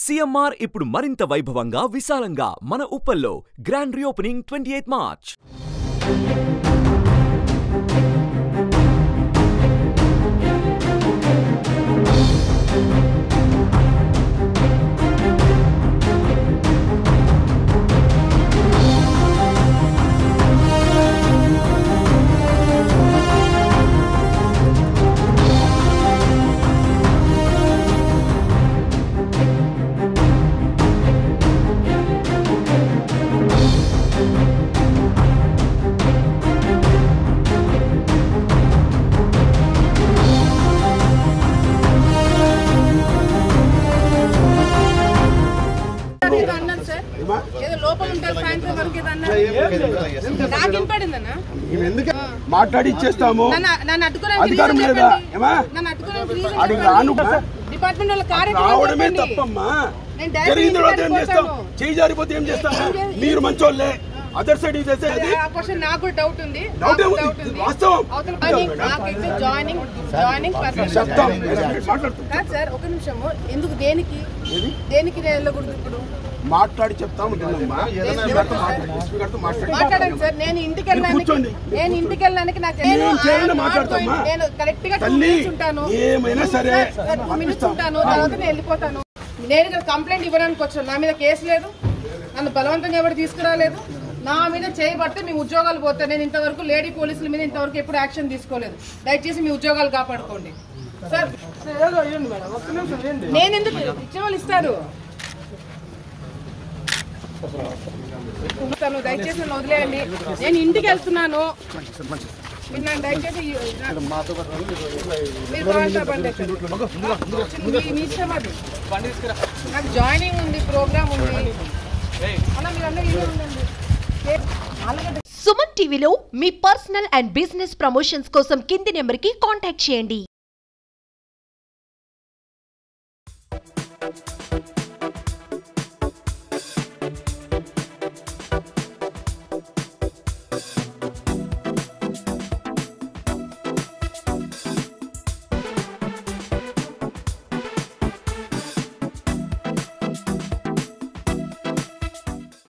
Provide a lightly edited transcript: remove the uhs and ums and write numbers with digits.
CMR ఇప్పుడు మరింత వైభవంగా విశాలంగా మన ఉప్పల్లో గ్రాండ్ రీఓపెనింగ్ 28 మార్చ్. మాట్లాడి ఇచ్చేస్తాము. అధికారం లేదా రావడమే తప్పమ్మా. జరిగిన తర్వాత ఏం చేస్తాం? చేయి జారిపోతే ఏం చేస్తాం? మీరు మంచోళ్ళే. అదర్ సైడ్ నాకు డౌట్ ఉంది. వాస్తవం సార్ ఒక నిమిషము. ఎందుకు దేనికి దేనికి వెళ్ళకూడదు? ఇప్పుడు మాట్లాడి చెప్తాము. మాట్లాడండి సార్. నేను ఇంటికి వెళ్ళడానికి నాకు నేను కరెక్ట్ గా ఉంటాను. ఏమైనా సరే మినిట్స్ ఉంటాను, తర్వాత నేను వెళ్ళిపోతాను. నేను ఇక్కడ కంప్లైంట్ ఇవ్వడానికి వచ్చాను. నా మీద కేసు లేదు, నన్ను బలవంతంగా ఎవరు తీసుకురాలేదు. నా మీద చేయబడితే మీ ఉద్యోగాలు పోతాయి. నేను ఇంతవరకు లేడీ పోలీసుల మీద ఇంతవరకు ఎప్పుడు యాక్షన్ తీసుకోలేదు. దయచేసి మీ ఉద్యోగాలు కాపాడుకోండి సార్. నేను ఎందుకు ఇచ్చే వాళ్ళు ఇస్తారు. దయచేసి నన్ను వదిలేయండి. నేను ఇంటికి వెళ్తున్నాను. మీరు నాకు దయచేసి మీ ఇష్టం అది. నాకు జాయినింగ్ ఉంది, ప్రోగ్రామ్ ఉంది. అలా మీరు అందరూ ఉండండి. సుమన్ టీవీలో మీ పర్సనల్ అండ్ బిజినెస్ ప్రమోషన్స్ కోసం కింది నెంబర్కి కాంటాక్ట్ చేయండి.